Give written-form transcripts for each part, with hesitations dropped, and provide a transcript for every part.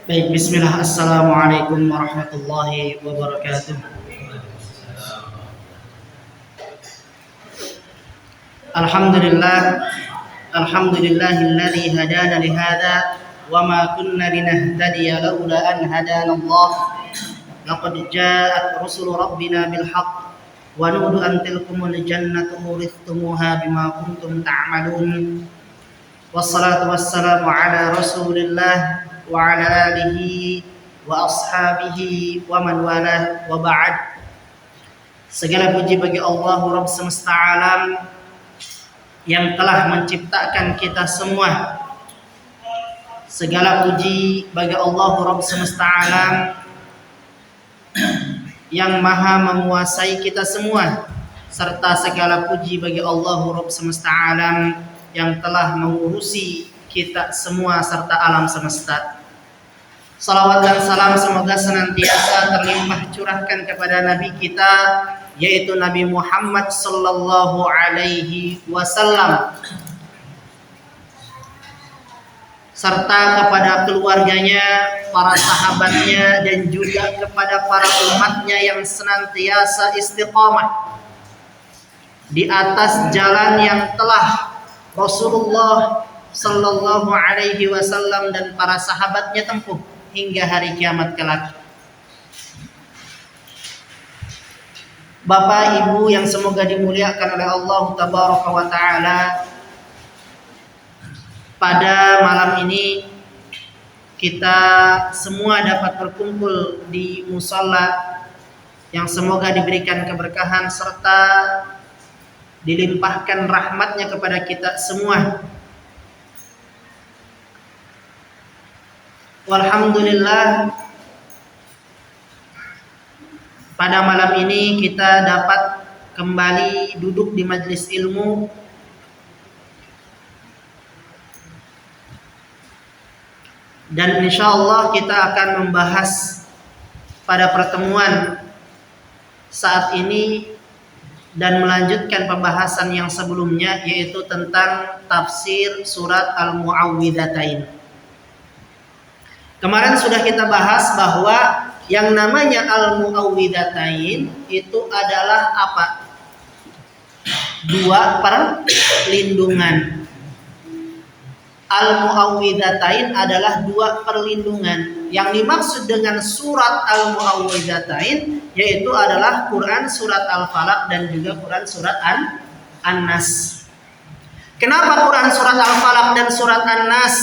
Baik, bismillah. Assalamualaikum warahmatullahi wabarakatuh. Alhamdulillah. Alhamdulillahilladzi hadana lihada wa ma kunna linahtadiya laula an hadana Allah. Laqad ja'at rusulu rabbina bil haqq wa nudu an tilkumul jannatu urithumuha bima kuntum ta'malun. Wassalatu wassalamu ala Rasulillah wa ala alihi wa ashabihi wa man walah wa ba'd. Segala puji bagi Allah Rabb semesta alam yang telah menciptakan kita semua. Segala puji bagi Allah Rabb semesta alam yang maha menguasai kita semua, serta segala puji bagi Allah Rabb semesta alam yang telah mengurusi kita semua serta alam semesta. Salawat dan salam semoga senantiasa terlimpah curahkan kepada Nabi kita, yaitu Nabi Muhammad sallallahu alaihi wasallam, serta kepada keluarganya, para sahabatnya, dan juga kepada para umatnya yang senantiasa istiqamah di atas jalan yang telah Rasulullah sallallahu alaihi wasallam dan para sahabatnya tempuh hingga hari kiamat kelak. Bapak Ibu yang semoga dimuliakan oleh Allah Tabaraka wa Ta'ala, pada malam ini kita semua dapat berkumpul di musalla yang semoga diberikan keberkahan serta dilimpahkan rahmatnya kepada kita semua. Walhamdulillah, pada malam ini kita dapat kembali duduk di majelis ilmu dan insyaallah kita akan membahas pada pertemuan saat ini dan melanjutkan pembahasan yang sebelumnya, yaitu tentang tafsir surat Al-Mu'awwidzatain. Kemarin sudah kita bahas bahwa yang namanya Al-Mu'awwidzatain itu adalah apa? Dua perlindungan. Al-Mu'awwidzatain adalah dua perlindungan. Yang dimaksud dengan surat Al-Mu'awwidzatain yaitu adalah Quran surat Al-Falaq dan juga Quran surat An-Nas. Kenapa Quran surat Al-Falaq dan surat An-Nas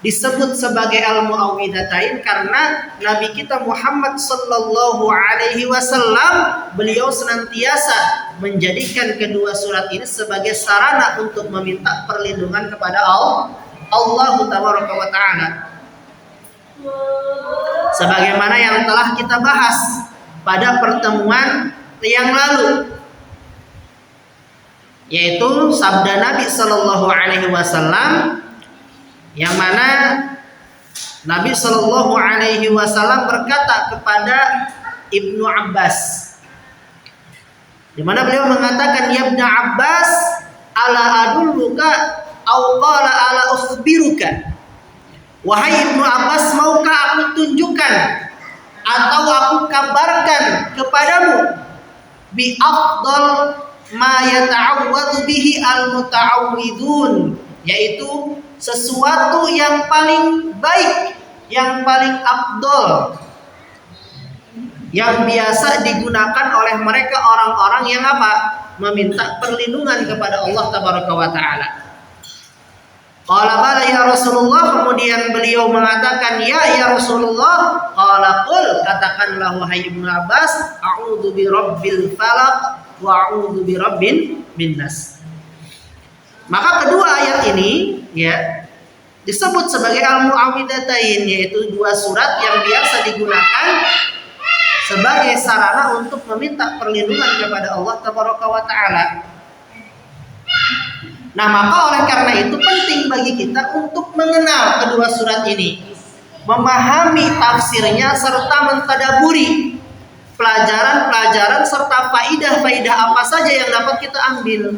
disebut sebagai Al-Mu'awwidzatain? Karena Nabi kita Muhammad sallallahu alaihi wasallam, beliau senantiasa menjadikan kedua surat ini sebagai sarana untuk meminta perlindungan kepada Allah Tabaraka wa Ta'ala. Sebagaimana yang telah kita bahas pada pertemuan yang lalu, yaitu sabda Nabi sallallahu alaihi wasallam yang mana Nabi sallallahu alaihi wasallam berkata kepada Ibnu Abbas, di mana beliau mengatakan, "Ya Ibnu Abbas, ala adulluka au qala ala ukhbiruka?" Wahai Ibnu Abbas, maukah aku tunjukkan atau aku kabarkan kepadamu bi afdal ma yata'awwadhu bihi al-muta'awwidun, yaitu sesuatu yang paling baik, yang paling afdal, yang biasa digunakan oleh mereka orang-orang yang apa? Meminta perlindungan kepada Allah Tabaraka wa Ta'ala. Qala bala ya Rasulullah, kemudian beliau mengatakan, ya Rasulullah. Qala qul, katakanlah wahai Ibnu Abbas, a'udzu bi rabbil falaq wa a'udzu bi rabbin nas. Maka kedua ayat ini ya disebut sebagai Al-Mu'awwidzatain, yaitu dua surat yang biasa digunakan sebagai sarana untuk meminta perlindungan kepada Allah Tabaraka wa Ta'ala. Nah, maka oleh karena itu penting bagi kita untuk mengenal kedua surat ini, memahami tafsirnya serta mentadaburi pelajaran-pelajaran serta faidah-faidah apa saja yang dapat kita ambil.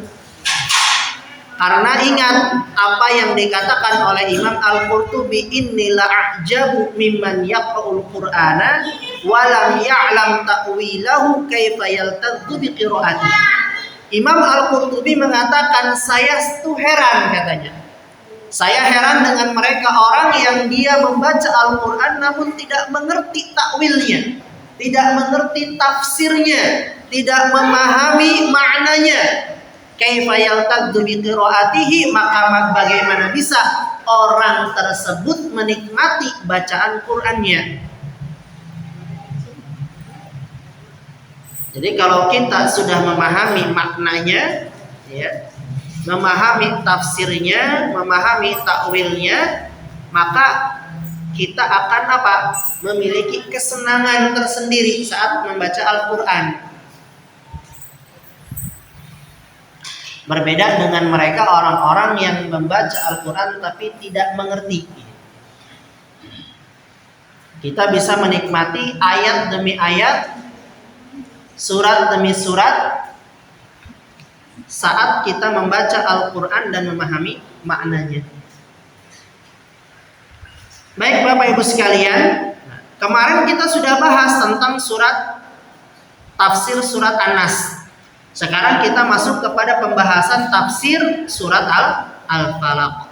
Karena ingat apa yang dikatakan oleh Imam Al-Qurtubi, inni la'ajabu mimman yaqra'ul Qur'ana wa lam ya'lam ta'wilahu kaifa yaltadzu biqira'ati. Imam Al-Qurtubi mengatakan, saya tuh heran katanya. Saya heran dengan mereka orang yang dia membaca Al-Qur'an namun tidak mengerti takwilnya, tidak mengerti tafsirnya, tidak memahami maknanya. Kaifa yaltadzu bi qiraatihi, maka bagaimana bisa orang tersebut menikmati bacaan Qur'annya. Jadi kalau kita sudah memahami maknanya, ya, memahami tafsirnya, memahami takwilnya, maka kita akan apa? Memiliki kesenangan tersendiri saat membaca Al-Qur'an. Berbeda dengan mereka orang-orang yang membaca Al-Quran tapi tidak mengerti. Kita bisa menikmati ayat demi ayat, surat demi surat saat kita membaca Al-Quran dan memahami maknanya. Baik Bapak Ibu sekalian, kemarin kita sudah bahas tentang tafsir surat An-Nas. Sekarang kita masuk kepada pembahasan tafsir surat Al-Falaq.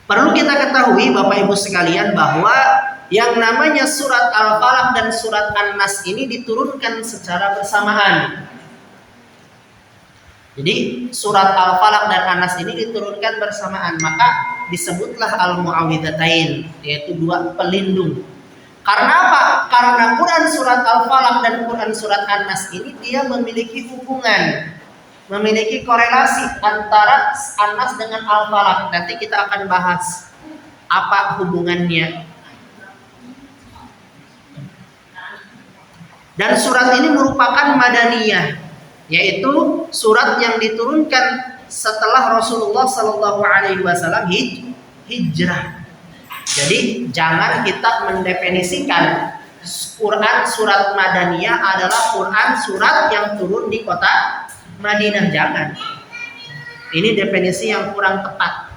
Perlu kita ketahui Bapak Ibu sekalian bahwa yang namanya surat Al-Falaq dan surat An-Nas ini diturunkan secara bersamaan. Jadi surat Al-Falaq dan An-Nas ini diturunkan bersamaan, maka disebutlah Al-Mu'awwidhatain, yaitu dua pelindung. Karena apa? Karena Quran surat Al-Falaq dan Quran surat An-Nas ini dia memiliki hubungan, memiliki korelasi antara An-Nas dengan Al-Falaq. Nanti kita akan bahas apa hubungannya. Dan surat ini merupakan madaniyah, yaitu surat yang diturunkan setelah Rasulullah SAW hijrah. Jadi jangan kita mendefinisikan Quran surat Madaniyah adalah Quran surat yang turun di kota Madinah. Jangan. Ini definisi yang kurang tepat.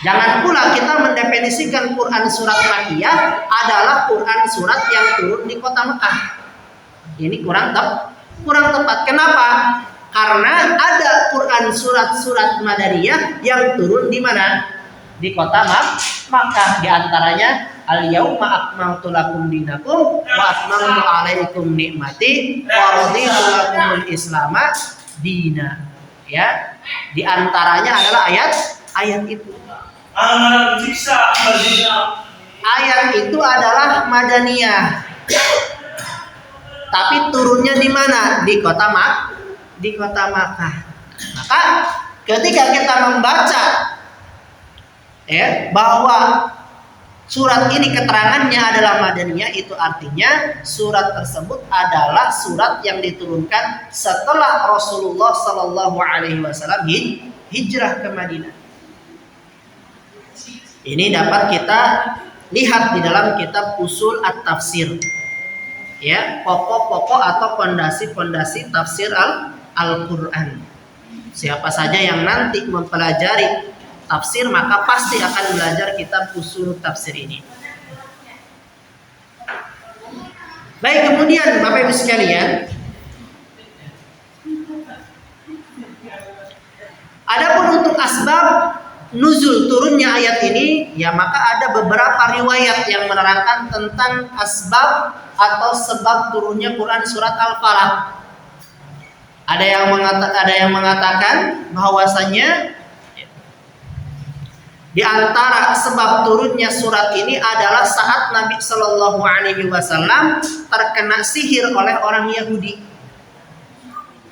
Jangan pula kita mendefinisikan Quran surat Makkiyah adalah Quran surat yang turun di kota Mekah. Ini kurang tepat. Kenapa? Karena ada Quran surat-surat Madaniyah yang turun di mana? Di kota Makkah. Di antaranya al-yauma akmaltu lakum dinakum wa atmamtu 'alaikum ni'mati wa raditu lakumul islama dina. Ya, di antaranya adalah ayat itu. Ayat itu adalah Madaniyah. Tapi turunnya di mana? Di kota Makkah. Maka ketika kita membaca bahwa surat ini keterangannya adalah Madaniyah, itu artinya surat tersebut adalah surat yang diturunkan setelah Rasulullah SAW hijrah ke Madinah. Ini dapat kita lihat di dalam kitab Usul At-Tafsir. Ya, pokok-pokok atau pondasi-pondasi tafsir Al-Qur'an. Siapa saja yang nanti mempelajari tafsir maka pasti akan belajar kitab Usul Tafsir ini. Baik, kemudian Bapak Ibu sekalian, adapun untuk asbab nuzul turunnya ayat ini, ya maka ada beberapa riwayat yang menerangkan tentang asbab atau sebab turunnya Quran surat Al-Falaq. Ada yang mengatakan bahwasanya di antara sebab turunnya surat ini adalah saat Nabi Shallallahu Alaihi Wasallam terkena sihir oleh orang Yahudi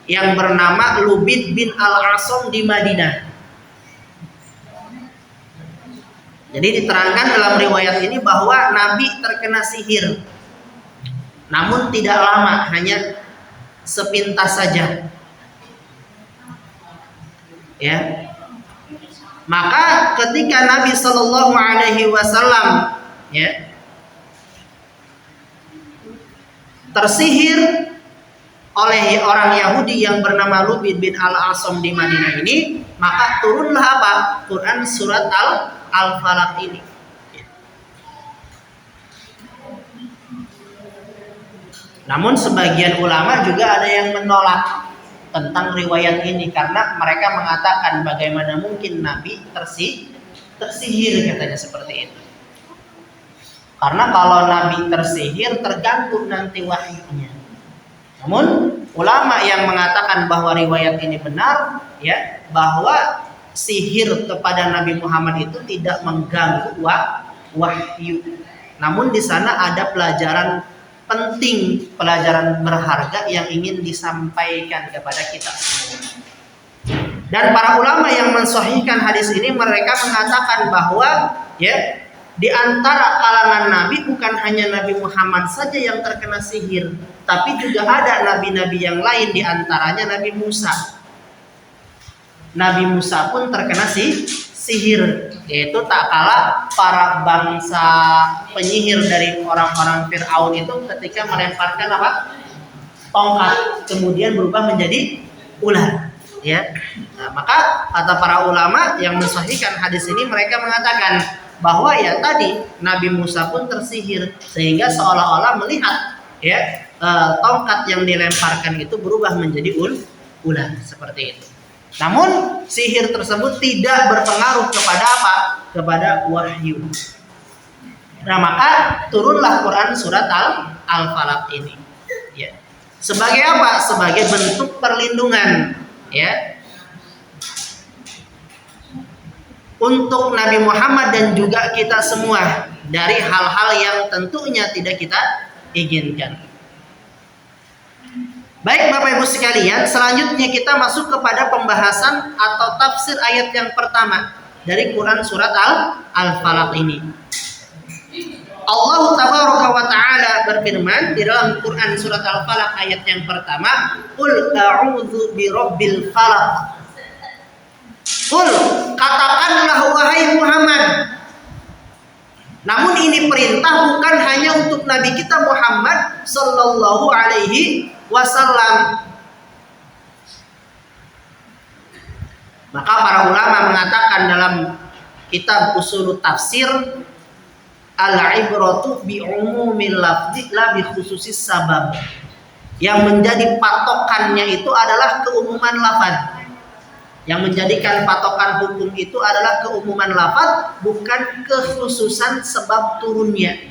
yang bernama Lubid bin Al-Asam di Madinah. Jadi diterangkan dalam riwayat ini bahwa Nabi terkena sihir, namun tidak lama, hanya sepintas saja. Ya. Maka ketika Nabi Shallallahu Alaihi Wasallam tersihir oleh orang Yahudi yang bernama Lubid bin Al-Asam di Madinah ini, maka turunlah apa? Quran surat Al-Falaq ini. Namun sebagian ulama juga ada yang menolak tentang riwayat ini karena mereka mengatakan bagaimana mungkin Nabi tersihir, katanya seperti itu. Karena kalau Nabi tersihir terganggu nanti wahyunya. Namun ulama yang mengatakan bahwa riwayat ini benar, ya, bahwa sihir kepada Nabi Muhammad itu tidak mengganggu wahyu. Namun di sana ada pelajaran penting, pelajaran berharga yang ingin disampaikan kepada kita semua. Dan para ulama yang mensahihkan hadis ini, mereka mengatakan bahwa, ya, di antara kalangan Nabi bukan hanya Nabi Muhammad saja yang terkena sihir, tapi juga ada nabi-nabi yang lain, di antaranya Nabi Musa. Nabi Musa pun terkena sihir, yaitu tak kalah para bangsa penyihir dari orang-orang Fir'aun itu ketika melemparkan apa? Tongkat, kemudian berubah menjadi ular. Ya, nah, maka kata para ulama yang mensahihkan hadis ini, mereka mengatakan bahwa ya tadi Nabi Musa pun tersihir sehingga seolah-olah melihat, ya, tongkat yang dilemparkan itu berubah menjadi ular seperti itu. Namun sihir tersebut tidak berpengaruh kepada apa? Kepada wahyu. Nah, maka turunlah Quran surat Al-Falaq ini. Ya. Sebagai apa? Sebagai bentuk perlindungan, ya, untuk Nabi Muhammad dan juga kita semua dari hal-hal yang tentunya tidak kita inginkan. Baik Bapak Ibu sekalian, selanjutnya kita masuk kepada pembahasan atau tafsir ayat yang pertama dari Quran surat Al-Falaq ini. Allah Tabaraka wa Ta'ala berfirman di dalam Quran surat Al-Falaq ayat yang pertama, "Qul a'udzu birabbil falaq." Qul, katakanlah wahai Muhammad. Namun ini perintah bukan hanya untuk Nabi kita Muhammad sallallahu alaihi wasallam. Maka para ulama mengatakan dalam kitab Ushul Tafsir, al-ibratu bi umumil lafzi la bi khususis sabab. Yang menjadi patokannya itu adalah keumuman lafaz. Yang menjadikan patokan hukum itu adalah keumuman lafaz, bukan kekhususan sebab turunnya.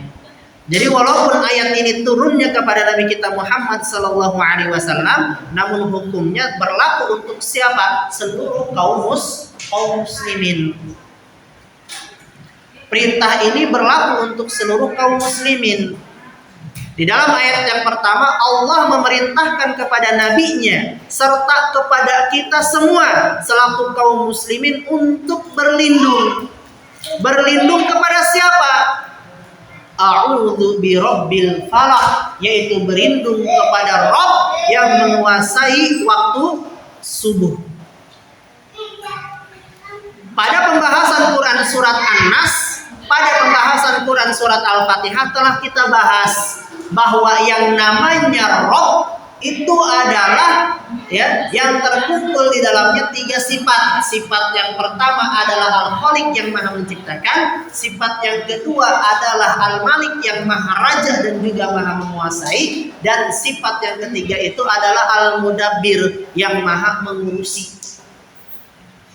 Jadi walaupun ayat ini turunnya kepada Nabi kita Muhammad sallallahu alaihi wasallam, namun hukumnya berlaku untuk siapa? Seluruh kaum muslimin. Perintah ini berlaku untuk seluruh kaum muslimin. Di dalam ayat yang pertama, Allah memerintahkan kepada nabinya serta kepada kita semua selaku kaum muslimin untuk berlindung. Berlindung kepada siapa? A'udzu birabbil falaq, yaitu berlindung kepada Rabb yang menguasai waktu subuh. Pada pembahasan Quran surat An-Nas, pada pembahasan Quran surat Al-Fatihah telah kita bahas bahwa yang namanya Rabb itu adalah, ya, yang terkumpul di dalamnya tiga sifat. Sifat yang pertama adalah Al-Khaliq yang maha menciptakan. Sifat yang kedua adalah Al-Malik yang maha raja dan juga maha menguasai. Dan sifat yang ketiga itu adalah Al-Mudabbir yang maha mengurusi.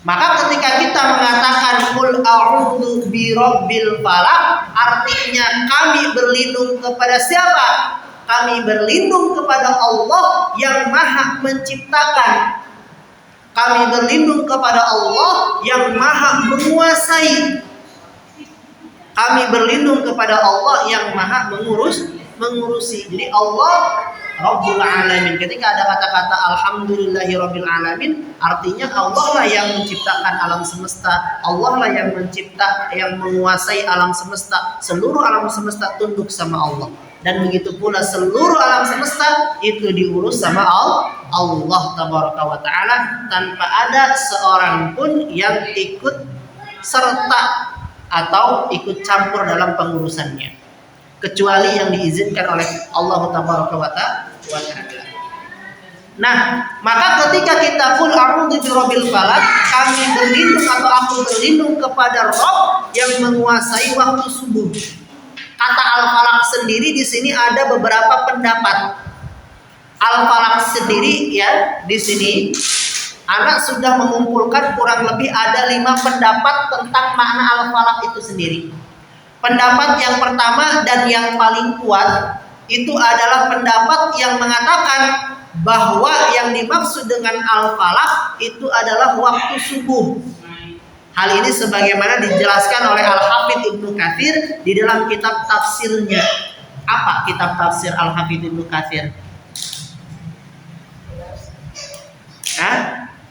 Maka ketika kita mengatakan Qul a'udzu birabbil falaq, artinya kami berlindung kepada siapa? Kami berlindung kepada Allah yang maha menciptakan. Kami berlindung kepada Allah yang maha menguasai. Kami berlindung kepada Allah yang maha mengurusi. Jadi Allah Rabbul Alamin. Ketika ada kata-kata Alhamdulillahi Rabbil Alamin, artinya Allah lah yang menciptakan alam semesta. Allah lah yang yang menguasai alam semesta. Seluruh alam semesta tunduk sama Allah. Dan begitu pula seluruh alam semesta itu diurus sama Allah Tabaraka wa Ta'ala, tanpa ada seorang pun yang ikut serta atau ikut campur dalam pengurusannya, kecuali yang diizinkan oleh Allah Tabaraka wa Ta'ala. Nah, maka ketika kita qul a'udzu birabbil falaq, kami berlindung atau aku berlindung kepada Rabb yang menguasai waktu subuh. Kata al-falaq sendiri di sini ada beberapa pendapat. Al-falaq sendiri ya di sini anak sudah mengumpulkan kurang lebih ada 5 pendapat tentang makna al-falaq itu sendiri. Pendapat yang pertama dan yang paling kuat itu adalah pendapat yang mengatakan bahwa yang dimaksud dengan al-falaq itu adalah waktu subuh. Hal ini sebagaimana dijelaskan oleh Al-Hafidz Ibnu Katsir di dalam kitab tafsirnya. Apa kitab tafsir Al-Hafidz Ibnu Katsir?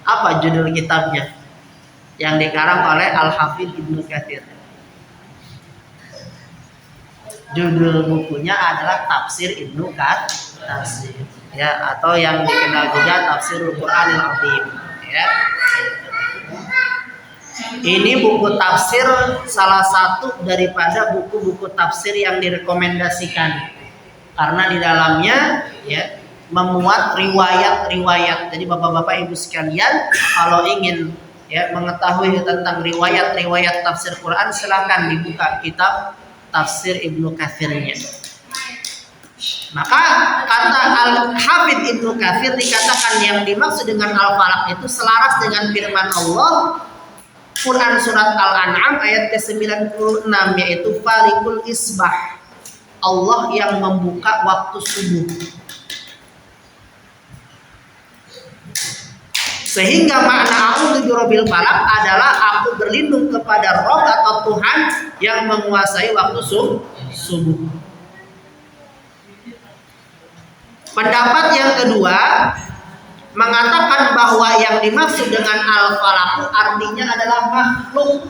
Apa judul kitabnya yang dikarang oleh Al-Hafidz Ibnu Katsir? Judul bukunya adalah Tafsir Ibnu Katsir, ya, atau yang dikenal juga Tafsirul Qur'anil Azim, ya. Ini buku tafsir salah satu daripada buku-buku tafsir yang direkomendasikan karena di dalamnya ya memuat riwayat-riwayat. Jadi bapak-bapak ibu sekalian kalau ingin ya mengetahui tentang riwayat-riwayat tafsir Quran silakan dibuka kitab Tafsir Ibnu Katsirnya. Maka kata Al-Hafidz Ibnu Katsir dikatakan yang dimaksud dengan al-falaq itu selaras dengan firman Allah Quran surat Al-An'am ayat ke-96 yaitu falikul isbah. Allah yang membuka waktu subuh. Sehingga makna a'udzu birabbil falaq adalah aku berlindung kepada Rabb atau Tuhan yang menguasai waktu subuh. Pendapat yang kedua mengatakan bahwa yang dimaksud dengan al-falaq artinya adalah makhluk.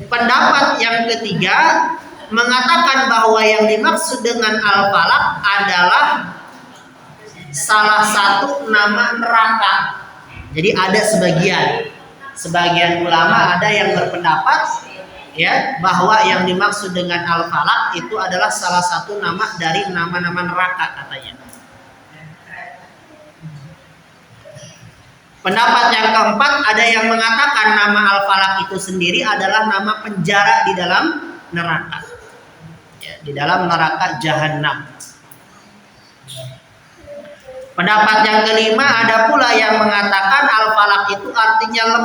Pendapat yang ketiga mengatakan bahwa yang dimaksud dengan al-falaq adalah salah satu nama neraka. Jadi ada sebagian ulama ada yang berpendapat ya bahwa yang dimaksud dengan al-falaq itu adalah salah satu nama dari nama-nama neraka katanya. Pendapat yang keempat ada yang mengatakan nama al-falaq itu sendiri adalah nama penjara di dalam neraka. Ya, di dalam neraka jahanam. Pendapat yang kelima ada pula yang mengatakan al-falaq itu artinya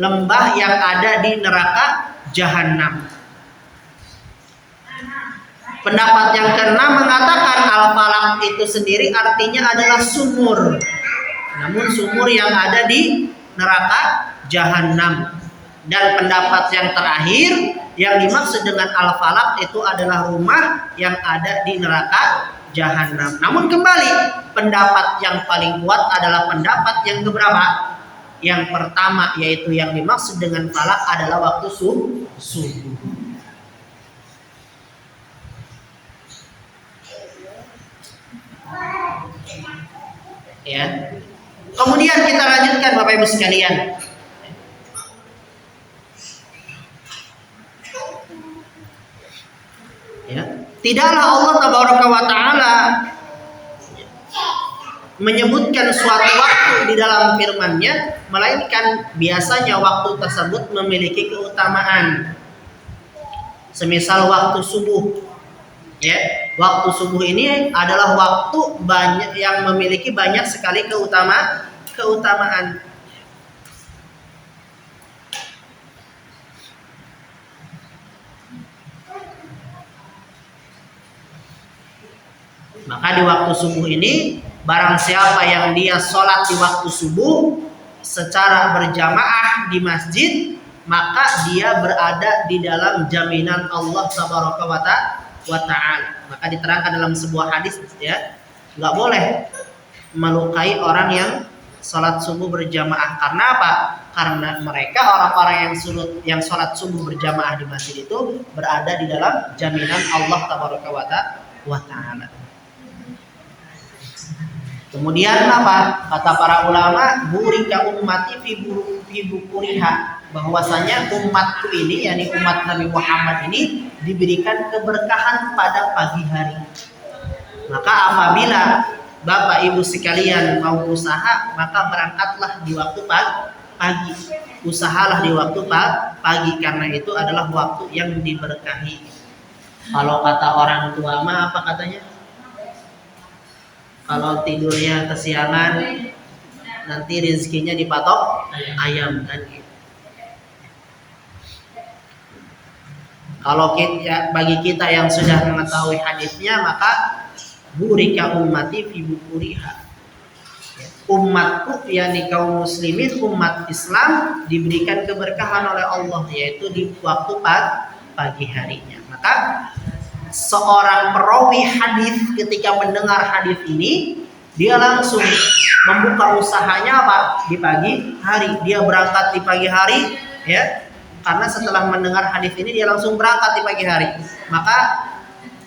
lembah yang ada di neraka jahanam. Pendapat yang keenam mengatakan al-falaq itu sendiri artinya adalah sumur. Namun sumur yang ada di neraka jahanam. Dan pendapat yang terakhir yang dimaksud dengan al-falaq itu adalah rumah yang ada di neraka jahanam. Namun kembali pendapat yang paling kuat adalah pendapat yang keberapa? Yang pertama yaitu yang dimaksud dengan falaq adalah waktu subuh. Ya. Kemudian kita lanjutkan Bapak Ibu sekalian. Ya. Tidaklah Allah Tabaraka wa Ta'ala menyebutkan suatu waktu di dalam firman-Nya, melainkan biasanya waktu tersebut memiliki keutamaan. Semisal waktu subuh. Ya, waktu subuh ini adalah waktu banyak yang memiliki banyak sekali keutamaan. Maka di waktu subuh ini barang siapa yang dia sholat di waktu subuh secara berjamaah di masjid, maka dia berada di dalam jaminan Allah Tabaraka wa Ta'ala. Maka diterangkan dalam sebuah hadis ya, nggak boleh melukai orang yang sholat subuh berjamaah. Karena apa? Karena mereka orang-orang yang sholat subuh berjamaah di masjid itu berada di dalam jaminan Allah Tabaraka wa Ta'ala. Kemudian apa? Kata para ulama, burika ummati fi bukuriha. bahwasanya umatku ini, yakni umat Nabi Muhammad ini diberikan keberkahan pada pagi hari. Maka apabila Bapak Ibu sekalian mau usaha, maka berangkatlah di waktu pagi. Usahalah di waktu pagi karena itu adalah waktu yang diberkahi. Kalau kata orang tua mah apa katanya? Kalau tidurnya kesiangan nanti rezekinya dipatok ayam kan gitu. Kalau kita, bagi kita yang sudah mengetahui hadisnya, maka burika ummati fi bukuriha. Umatku yakni kaum muslimin, umat Islam diberikan keberkahan oleh Allah, yaitu di waktu pagi harinya. Maka seorang perawi hadis ketika mendengar hadis ini, dia langsung membuka usahanya apa? Di pagi hari. Dia berangkat di pagi hari, ya. Karena setelah mendengar hadis ini dia langsung berangkat di pagi hari. Maka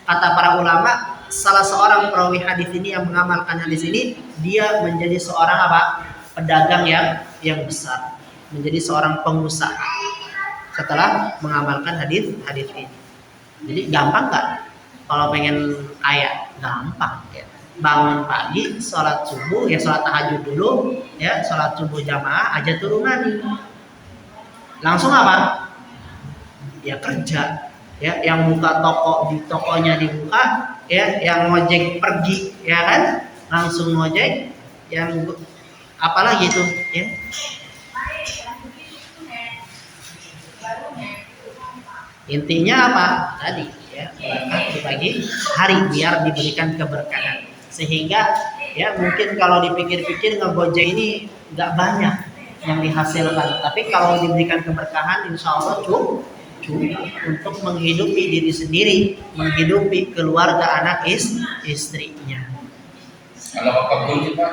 kata para ulama, salah seorang perawi hadis ini yang mengamalkan hadis ini, dia menjadi seorang apa? Pedagang yang besar, menjadi seorang pengusaha setelah mengamalkan hadis ini. Jadi gampang nggak? Kalau pengen kaya, gampang ya. Bangun pagi, sholat subuh, ya sholat tahajud dulu, ya sholat subuh jamaah, aja turunan. Langsung apa? Ya kerja. Ya, yang buka toko di tokonya dibuka, ya, yang ngojek pergi, ya kan? Langsung ngojek. Yang apalagi itu, ya. Intinya apa? Tadi, ya, berangkat di pagi hari biar diberikan keberkahan. Sehingga, ya mungkin kalau dipikir-pikir ngegojek ini nggak banyak yang dihasilkan, tapi kalau diberikan keberkahan insya Allah cukup untuk menghidupi diri sendiri, menghidupi keluarga, anak istrinya. Kalau ke kebun kita,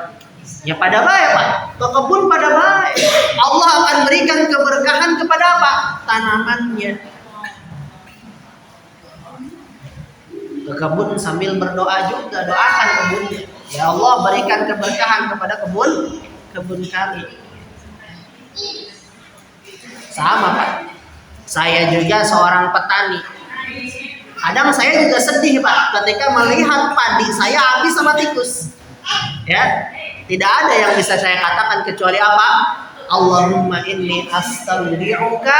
ya pada baik Pak, ke kebun pada baik, Allah akan berikan keberkahan kepada apa? Tanamannya. Ke kebun sambil berdoa juga, doakan kebunnya, ya Allah berikan keberkahan kepada kebun kami. Sama Pak, saya juga seorang petani. Kadang saya juga sedih Pak ketika melihat padi saya habis sama tikus. Ya, tidak ada yang bisa saya katakan kecuali apa? Allahumma inni astaudi'uka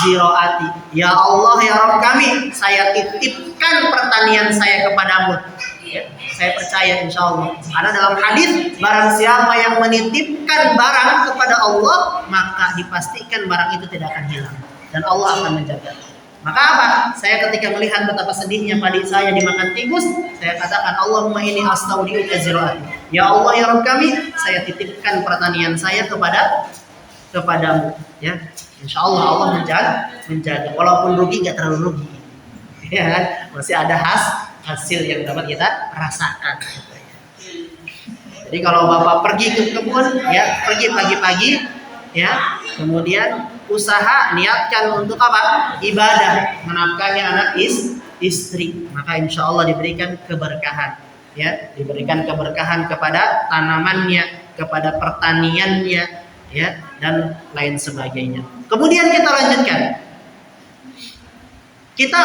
ziraati. Ya Allah ya Rabb kami, saya titipkan pertanian saya kepadamu. Ya, saya percaya insya Allah. Karena dalam hadis, barang siapa yang menitipkan barang kepada Allah, maka dipastikan barang itu tidak akan hilang dan Allah akan menjaga. Maka apa? Saya ketika melihat betapa sedihnya padi saya dimakan tikus, saya katakan Allahumma inni astaudi'uka ziraati. Ya Allah ya Rabb kami, saya titipkan pertanian saya kepadamu. Ya, insya Allah Allah menjaga. Walaupun rugi nggak terlalu rugi. Ya kan? Masih ada hasil yang dapat kita rasakan. Jadi kalau Bapak pergi ke kebun, ya pergi pagi-pagi, ya, kemudian usaha niatkan untuk apa? Ibadah, menafkahi anak istri, maka insya Allah diberikan keberkahan, ya, diberikan keberkahan kepada tanamannya, kepada pertaniannya, ya, dan lain sebagainya. Kemudian kita lanjutkan. Kita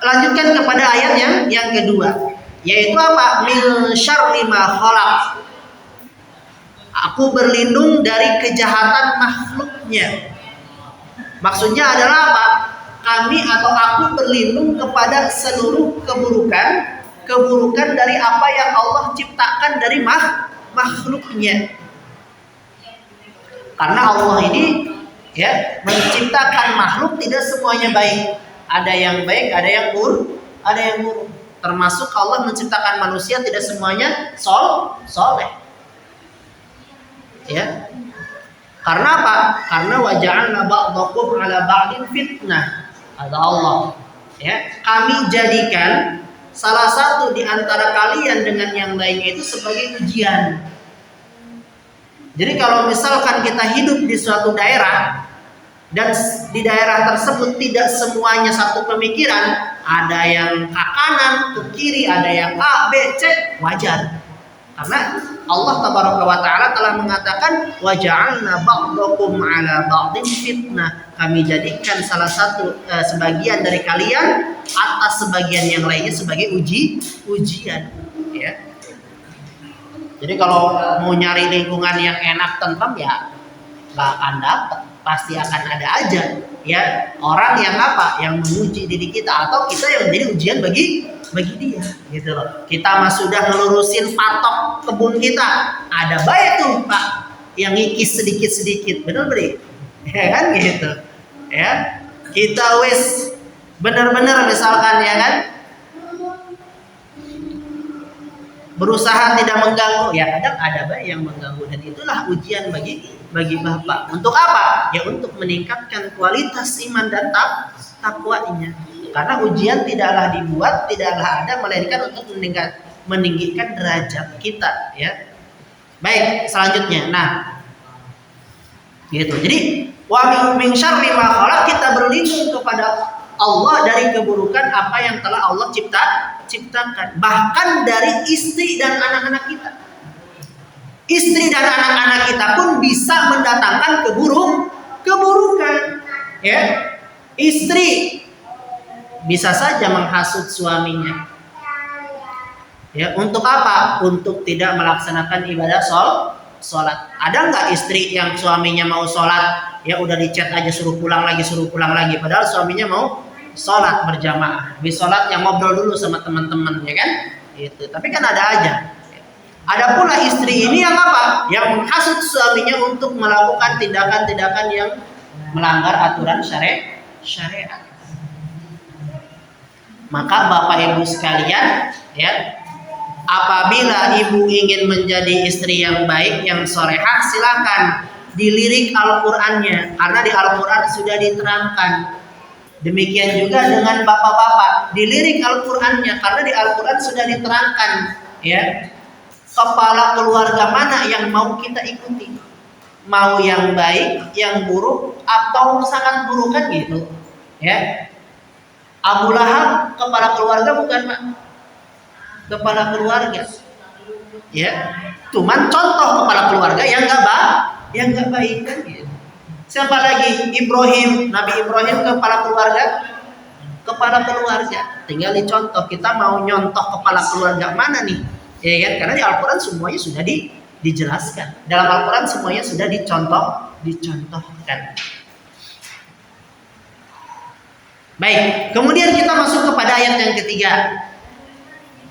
lanjutkan kepada ayat yang kedua, yaitu apa? Min syarri ma khalaq. Aku berlindung dari kejahatan makhluknya. Maksudnya adalah apa? Kami atau aku berlindung kepada seluruh keburukan dari apa yang Allah ciptakan dari makhluknya. Karena Allah ini, ya, menciptakan makhluk tidak semuanya baik. Ada yang baik, ada yang buruk. Termasuk Allah menciptakan manusia tidak semuanya soleh. Ya. Karena apa? Karena waja'alna ba'dakum 'ala ba'din fitnah. Kata Allah, ya, kami jadikan salah satu di antara kalian dengan yang lainnya itu sebagai ujian. Jadi kalau misalkan kita hidup di suatu daerah dan di daerah tersebut tidak semuanya satu pemikiran, ada yang ke kanan, ke kiri, ada yang A, B, C, wajar. Karena Allah tabaraka wa taala telah mengatakan wa ja'alna ba'dakum 'ala ba'din fitnah. Kami jadikan salah satu sebagian dari kalian atas sebagian yang lainnya sebagai ujian, ya. Jadi kalau mau nyari lingkungan yang enak tentrem ya nggak akan dapat, pasti akan ada aja ya orang yang yang menguji diri kita atau kita yang menjadi ujian bagi dia gitu loh. Kita mah sudah ngelurusin patok kebun kita, ada baik tuh Pak yang ngikis sedikit bener ya kan gitu ya. Kita wis bener-bener misalkan ya kan berusaha tidak mengganggu, ya kadang ada baik yang mengganggu, dan itulah ujian bagi Bapak. Untuk apa? Ya untuk meningkatkan kualitas iman dan takwanya. Karena ujian tidaklah dibuat, tidaklah ada melainkan untuk meninggikan derajat kita, ya. Baik, selanjutnya. Nah, gitu. Jadi wa min syarri ma khalaq, kita berlindung kepada Allah dari keburukan apa yang telah Allah ciptakan, bahkan dari istri dan anak-anak kita. Istri dan anak-anak kita pun bisa mendatangkan keburukan, ya. Istri bisa saja menghasut suaminya, ya. Untuk apa? Untuk tidak melaksanakan ibadah sholat. Ada nggak istri yang suaminya mau sholat, ya udah dicat aja suruh pulang lagi, padahal suaminya mau sholat berjamaah, habis sholat yang ngobrol dulu sama teman-teman, ya kan? Itu. Tapi kan ada aja. Ada pula istri ini yang yang menghasut suaminya untuk melakukan tindakan-tindakan yang melanggar aturan syariat. Maka Bapak Ibu sekalian, ya, apabila ibu ingin menjadi istri yang baik, yang solehah, silakan dilirik Al-Qur'annya, karena di Al-Qur'an sudah diterangkan. Demikian juga dengan bapak-bapak, dilirik Al-Qur'annya, karena di Al-Qur'an sudah diterangkan, ya, kepala keluarga mana yang mau kita ikuti, mau yang baik, yang buruk, atau sangat buruk, kan gitu, ya. Abu Lahab kepala keluarga bukan, Pak? Kepala keluarga, ya, cuman contoh kepala keluarga yang nggak baik, kan gitu. Siapa lagi? Ibrahim, Nabi Ibrahim kepala keluarga. Tinggal dicontoh, kita mau nyontoh kepala keluarga mana nih? Ya kan? Karena di Al-Qur'an semuanya sudah dijelaskan. Dalam Al-Qur'an semuanya sudah dicontohkan. Baik, kemudian kita masuk kepada ayat yang ketiga.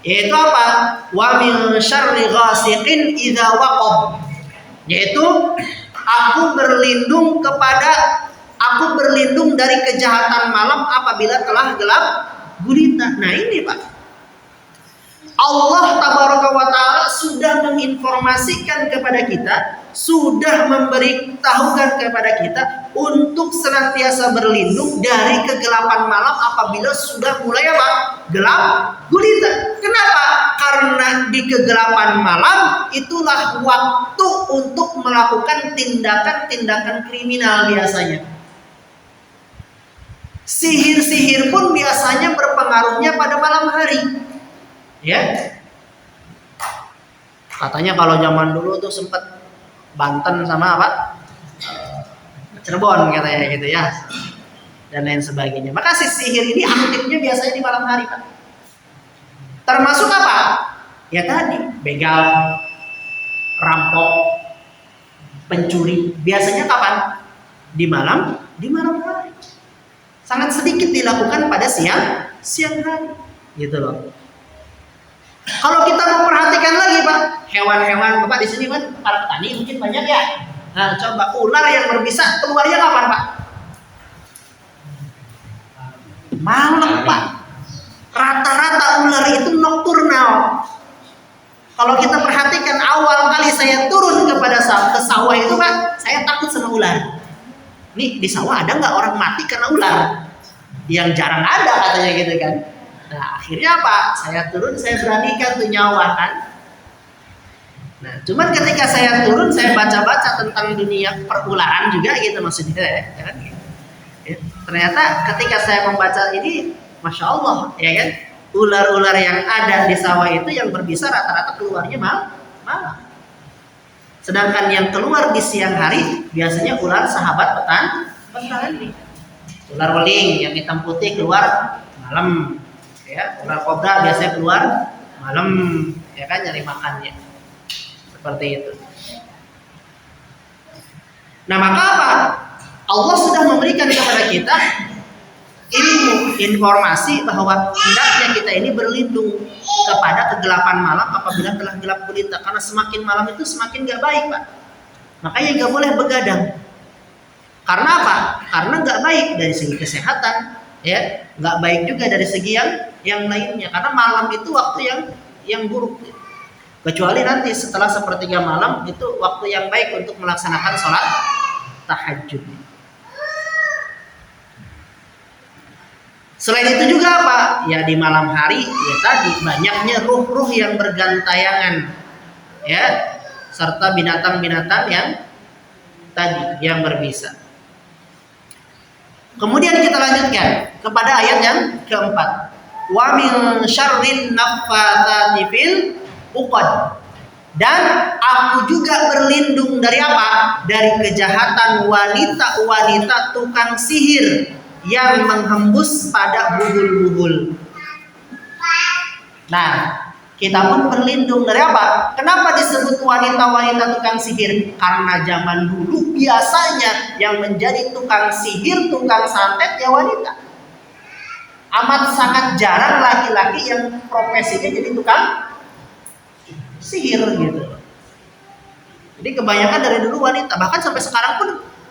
Yaitu apa? Wa min syarri ghasiqin idza waqab. Yaitu aku berlindung dari kejahatan malam apabila telah gelap gulita. Nah ini Pak, Allah tabaraka wa ta'ala sudah menginformasikan kepada kita, sudah memberitahukan kepada kita untuk senantiasa berlindung dari kegelapan malam apabila sudah mulai gelap gulita. Kenapa? Karena di kegelapan malam itulah waktu untuk melakukan tindakan-tindakan kriminal biasanya. Sihir-sihir pun biasanya berpengaruhnya pada malam hari, ya. Katanya kalau zaman dulu tuh sempat Banten sama Cirebon katanya gitu ya, dan lain sebagainya. Maka sihir ini aktifnya biasanya di malam hari, Pak. Termasuk apa? Ya tadi, begal, rampok, pencuri. Biasanya kapan? Di malam hari. Sangat sedikit dilakukan pada siang hari, gitu loh. Kalau kita memperhatikan lagi Pak, hewan-hewan, Bapak di sini kan para petani mungkin banyak ya. Nah, coba ular yang berbisa keluarnya kapan Pak? Malam Pak. Rata-rata ular itu nokturnal. Kalau kita perhatikan awal kali saya turun ke sawah itu Pak, saya takut sama ular. Nih di sawah ada nggak orang mati karena ular? Yang jarang ada katanya gitu kan. Nah akhirnya apa? Saya turun, saya beranikan tuh nyawa kan. Nah cuman ketika saya turun, saya baca-baca tentang dunia perularan juga gitu maksudnya ya kan. Ya, ternyata ketika saya membaca ini, Masya Allah ya kan, ular-ular yang ada di sawah itu yang berbisa rata-rata keluarnya malam malam. Sedangkan yang keluar di siang hari biasanya ular sahabat petani. Ular weling yang hitam putih keluar malam, ya. Ular kobra biasanya keluar malam, ya kan, nyari makannya. Seperti itu. Nah, maka apa? Allah sudah memberikan kepada kita ilmu, informasi bahwa hendaknya kita ini berlindung kepada kegelapan malam apabila telah gelap gulita, karena semakin malam itu semakin gak baik, Pak. Makanya gak boleh begadang. Karena apa? Karena gak baik dari segi kesehatan, ya, gak baik juga dari segi yang lainnya. Karena malam itu waktu yang buruk. Kecuali nanti setelah sepertiga malam itu waktu yang baik untuk melaksanakan sholat tahajud. Selain itu juga apa? Ya di malam hari ya tadi banyaknya ruh-ruh yang bergantayangan, ya, serta binatang-binatang yang tadi yang berbisa. Kemudian kita lanjutkan kepada ayat yang keempat. Wa min syarrin naffatsati fil uqad. Dan aku juga berlindung dari apa? Dari kejahatan wanita-wanita tukang sihir yang menghembus pada buhul-buhul. Nah, kita pun berlindung dari apa? Kenapa disebut wanita-wanita tukang sihir? Karena zaman dulu biasanya yang menjadi tukang sihir, tukang santet ya wanita. Amat sangat jarang laki-laki yang profesinya jadi tukang sihir gitu. Jadi kebanyakan dari dulu wanita. Bahkan sampai sekarang pun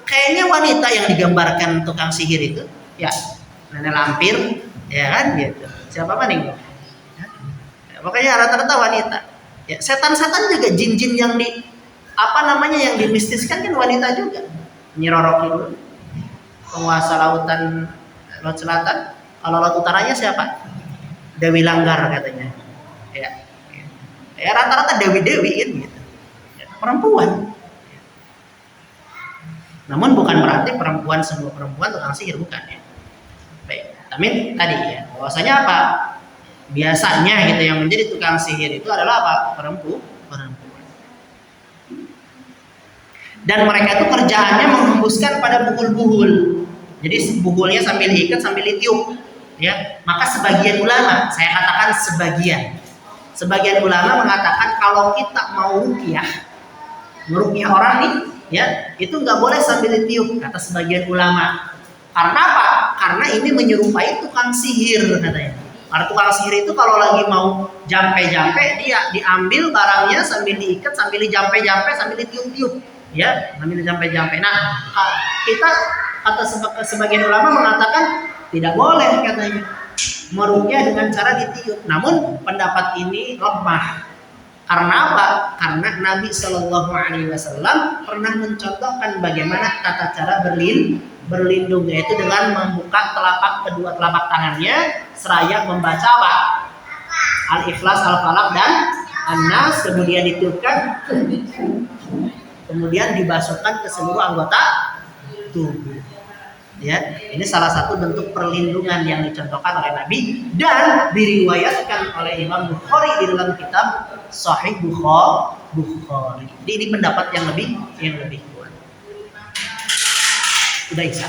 kayaknya wanita yang digambarkan tukang sihir itu, ya, nenek lampir, ya kan gitu. Siapa maning? Ya, pokoknya rata-rata wanita. Ya, setan-setan juga, jin-jin yang yang dimistiskan kan wanita juga. Nyi Roro Kidul, penguasa lautan laut selatan. Kalau laut utaranya siapa? Dewi Langgar katanya. Ya rata-rata dewi-dewi kan gitu. Ya, perempuan. Namun bukan berarti semua perempuan tukang sihir, bukan ya. Baik, tapi tadi ya bahwasanya apa? Biasanya gitu yang menjadi tukang sihir itu adalah apa? Perempuan. Dan mereka itu kerjaannya menghembuskan pada buhul-buhul. Jadi buhulnya sambil diikat sambil ditiup, ya. Maka sebagian ulama, saya katakan sebagian ulama mengatakan kalau kita mau meruqyah orang nih, ya, itu nggak boleh sambil ditiup, kata sebagian ulama. Karena apa? Karena ini menyerupai tukang sihir katanya. Karena tukang sihir itu kalau lagi mau jampe-jampe, dia diambil barangnya sambil diikat, sambil dijampe-jampe, sambil ditiup-tiup, ya, sambil dijampe-jampe. Nah, kita kata sebagian ulama mengatakan tidak boleh katanya meruqyah dengan cara ditiup. Namun pendapat ini lemah. Karena apa? Karena Nabi Shallallahu Alaihi Wasallam pernah mencontohkan bagaimana tata cara berlindung, yaitu dengan membuka kedua telapak tangannya seraya membaca apa? Al-Ikhlas, Al-Falaq dan An-Nas, kemudian ditiupkan, kemudian dibasuhkan ke seluruh anggota tubuh. Ya, ini salah satu bentuk perlindungan yang dicontohkan oleh Nabi dan diriwayatkan oleh Imam Bukhari di dalam kitab Sahih Bukhari. Jadi ini pendapat yang lebih kuat. Sudah Isa?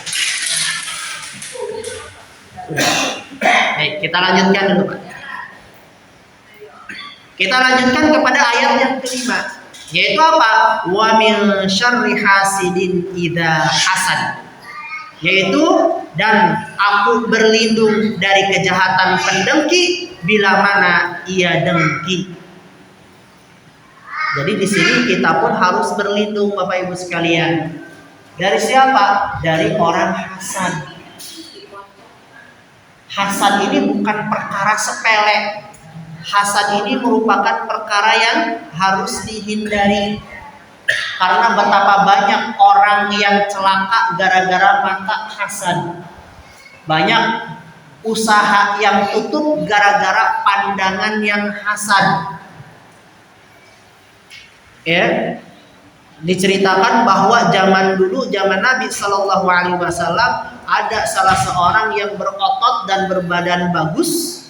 Sudah. Baik, kita lanjutkan dulu, Pak. Kita lanjutkan kepada ayat yang kelima, yaitu apa? Wa min syarri hasidin idza hasad. Yaitu dan aku berlindung dari kejahatan pendengki bila mana ia dengki. Jadi di sini kita pun harus berlindung, Bapak Ibu sekalian. Dari siapa? Dari orang hasad. Hasad ini bukan perkara sepele. Hasad ini merupakan perkara yang harus dihindari. Karena betapa banyak orang yang celaka gara-gara mata hasad. Banyak usaha yang tutup gara-gara pandangan yang hasad. Ya, diceritakan bahwa zaman dulu, zaman Nabi Shallallahu Alaihi Wasallam, ada salah seorang yang berotot dan berbadan bagus,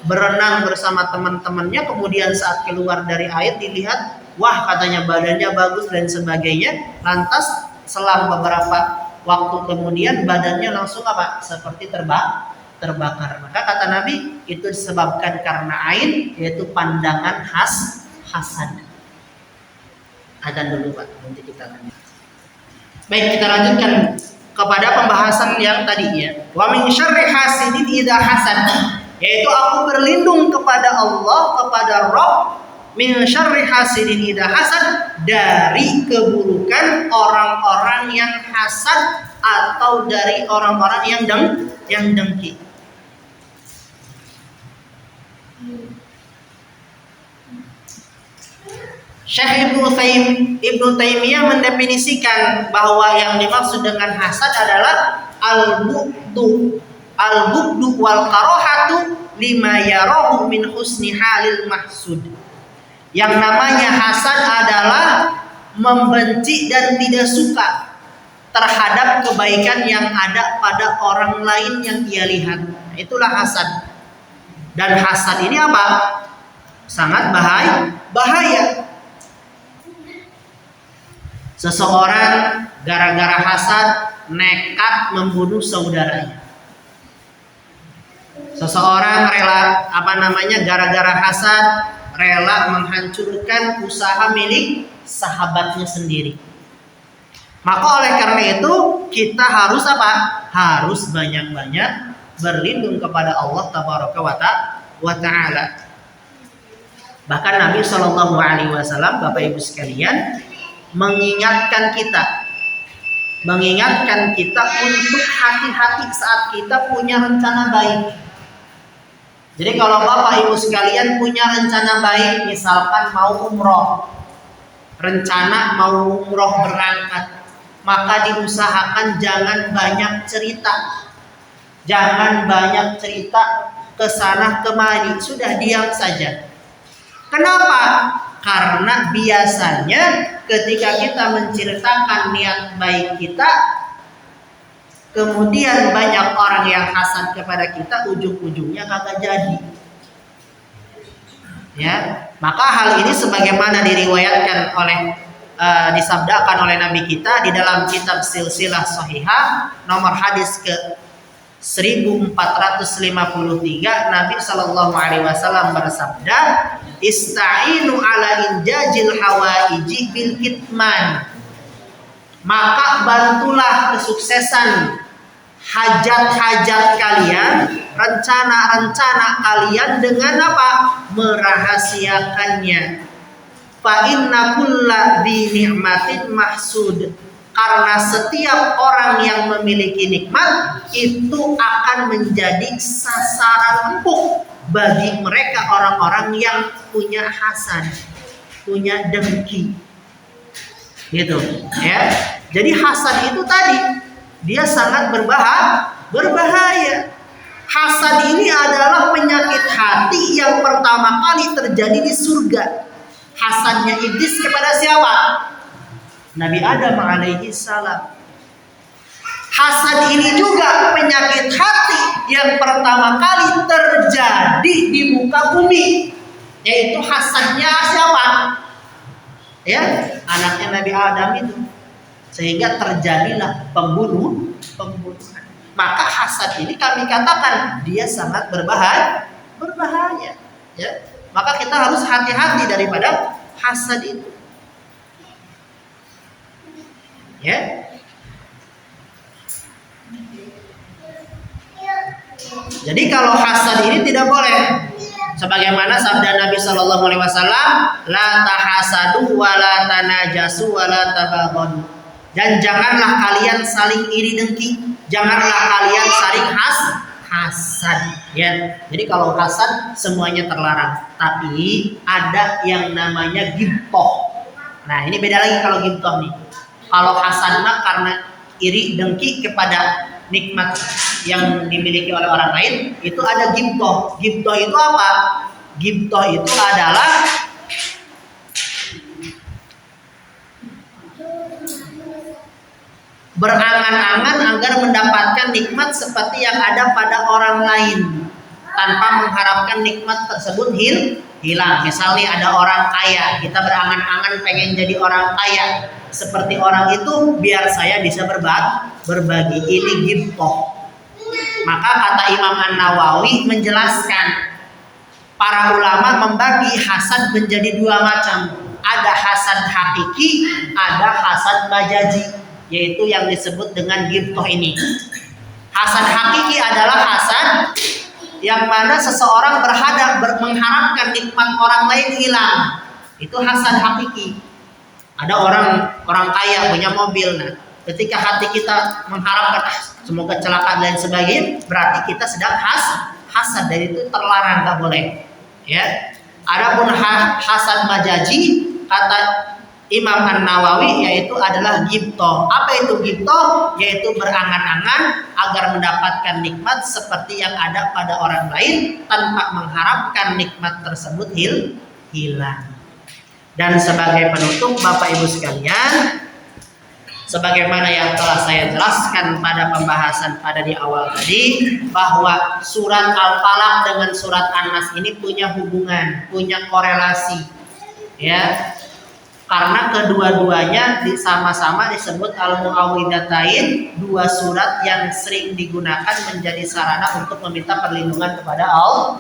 berenang bersama teman-temannya. Kemudian saat keluar dari air dilihat wah katanya badannya bagus dan sebagainya. Lantas selang beberapa waktu kemudian badannya langsung apa? Seperti terbakar. Maka kata Nabi itu disebabkan karena ain, yaitu pandangan hasad. Adzan dulu Pak, nanti kita lanjut. Baik, kita lanjutkan kepada pembahasan yang tadi ya. Wa min syarri hasidin idza hasad, yaitu aku berlindung kepada Allah, kepada Rabb, min syarri hasidin idza hasad, dari keburukan orang-orang yang hasad atau dari orang-orang yang dengki. Syekh Ibnu Taimiyah mendefinisikan bahwa yang dimaksud dengan hasad adalah al-bughdu wal karahatu lima yarahu min husni halil mahsud. Yang namanya hasad adalah membenci dan tidak suka terhadap kebaikan yang ada pada orang lain yang ia lihat. Itulah hasad. Dan hasad ini apa? Sangat bahaya. Seseorang gara-gara hasad nekat membunuh saudaranya. Seseorang gara-gara hasad rela menghancurkan usaha milik sahabatnya sendiri. Maka oleh karena itu kita harus apa? Harus banyak-banyak berlindung kepada Allah Tabaraka wa Ta'ala. Bahkan Nabi SAW, Bapak Ibu sekalian, mengingatkan kita untuk hati-hati saat kita punya rencana baik. Jadi kalau Bapak Ibu sekalian punya rencana baik, misalkan mau umroh, rencana mau umroh berangkat, maka diusahakan jangan banyak cerita. Jangan banyak cerita kesana kemari, sudah diam saja. Kenapa? Karena biasanya ketika kita menceritakan niat baik kita, kemudian banyak orang yang hasad kepada kita, ujung-ujungnya kagak jadi. Ya, maka hal ini sebagaimana diriwayatkan disabdakan oleh Nabi kita di dalam kitab Silsilah Shahihah nomor hadis ke 1453, Nabi Shallallahu Alaihi Wasallam bersabda, Ista'inu ala injajil hawaiji bil kitman. Maka bantulah kesuksesan hajat-hajat kalian, rencana-rencana kalian dengan apa? Merahasiakannya. Fa inna kulla dzi ni'matin mahsud. Karena setiap orang yang memiliki nikmat itu akan menjadi sasaran empuk bagi mereka orang-orang yang punya hasad, punya dengki. Gitu, ya. Jadi hasad itu tadi dia sangat berbahaya. Hasad ini adalah penyakit hati yang pertama kali terjadi di surga. Hasadnya iblis kepada siapa? Nabi Adam alaihi salam. Hasad ini juga penyakit hati yang pertama kali terjadi di muka bumi, yaitu hasadnya siapa? Ya, anaknya Nabi Adam itu. Sehingga terjadilah pembunuhan. Maka hasad ini kami katakan dia sangat berbahaya. Ya. Maka kita harus hati-hati daripada hasad itu. Ya. Jadi kalau hasad ini tidak boleh. Sebagaimana sabda Nabi Shallallahu Alaihi Wasallam, la tahasadu wa la tanajasu wa la tabaghadu. Dan janganlah kalian saling iri dengki, janganlah kalian saling hasad. Ya. Jadi kalau hasad semuanya terlarang, tapi ada yang namanya ghibthah. Nah, ini beda lagi kalau ghibthah nih. Kalau hasad mah karena iri dengki kepada nikmat yang dimiliki oleh orang lain, itu ada ghibthah. Ghibthah itu apa? Ghibthah itu adalah berangan-angan agar mendapatkan nikmat seperti yang ada pada orang lain, tanpa mengharapkan nikmat tersebut hilang. Misalnya ada orang kaya, kita berangan-angan pengen jadi orang kaya seperti orang itu biar saya bisa berbagi. Ini ghibtoh. Maka kata Imam An-Nawawi menjelaskan, para ulama membagi hasad menjadi dua macam. Ada hasad hakiki, ada hasad majazi, yaitu yang disebut dengan ghibtoh ini. Hasad hakiki adalah hasad yang mana seseorang mengharapkan nikmat orang lain hilang. Itu hasad hakiki. Ada orang kaya punya mobil, nah ketika hati kita mengharapkan semoga celaka dan sebagainya, berarti kita sedang hasad, dan itu terlarang, nggak boleh. Ya. Adapun hasad majazi, kata Imam An-Nawawi, yaitu adalah ghibtoh. Apa itu ghibtoh? Yaitu berangan-angan agar mendapatkan nikmat seperti yang ada pada orang lain tanpa mengharapkan nikmat tersebut hilang. Dan sebagai penutup, Bapak Ibu sekalian, sebagaimana yang telah saya jelaskan pada pembahasan pada di awal tadi, bahwa surat Al-Falaq dengan surat An-Nas ini punya hubungan, punya korelasi, ya. Karena kedua-duanya sama-sama disebut Al-Mu'awwidhatain, dua surat yang sering digunakan menjadi sarana untuk meminta perlindungan kepada Allah.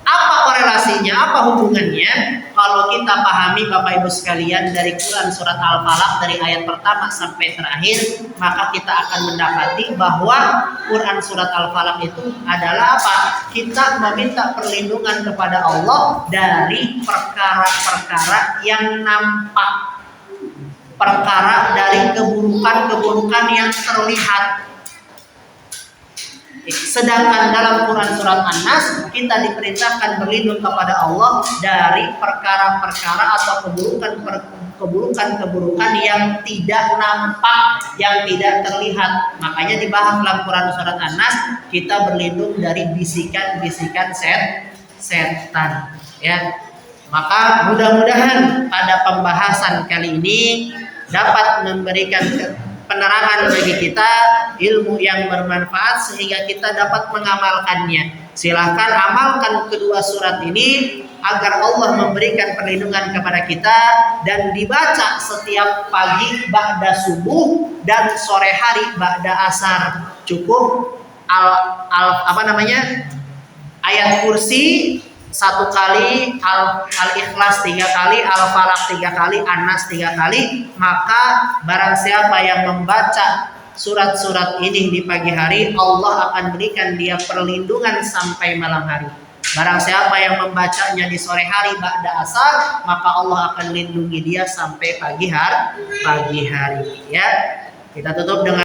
Apa korelasinya? Apa hubungannya? Kalau kita pahami Bapak Ibu sekalian dari Quran surat Al-Falaq dari ayat pertama sampai terakhir, maka kita akan mendapati bahwa Quran surat Al-Falaq itu adalah apa? Kita meminta perlindungan kepada Allah dari perkara-perkara yang nampak, perkara dari keburukan-keburukan yang terlihat. Sedangkan dalam Quran surat An-Nas kita diperintahkan berlindung kepada Allah dari perkara-perkara atau keburukan-keburukan yang tidak nampak, yang tidak terlihat. Makanya dibahas dalam Quran surat An-Nas kita berlindung dari bisikan-bisikan setan. Ya, maka mudah-mudahan pada pembahasan kali ini dapat memberikan penerangan bagi kita, ilmu yang bermanfaat sehingga kita dapat mengamalkannya. Silahkan amalkan kedua surat ini agar Allah memberikan perlindungan kepada kita, dan dibaca setiap pagi ba'da subuh dan sore hari ba'da asar. Cukup ayat kursi 1 kali, Al-Ikhlas 3 kali, Al-Falaq 3 kali, An-Nas 3 kali. Maka barang siapa yang membaca surat-surat ini di pagi hari, Allah akan berikan dia perlindungan sampai malam hari. Barang siapa yang membacanya di sore hari ba'da asar, maka Allah akan lindungi dia sampai pagi hari. Ya, kita tutup dengan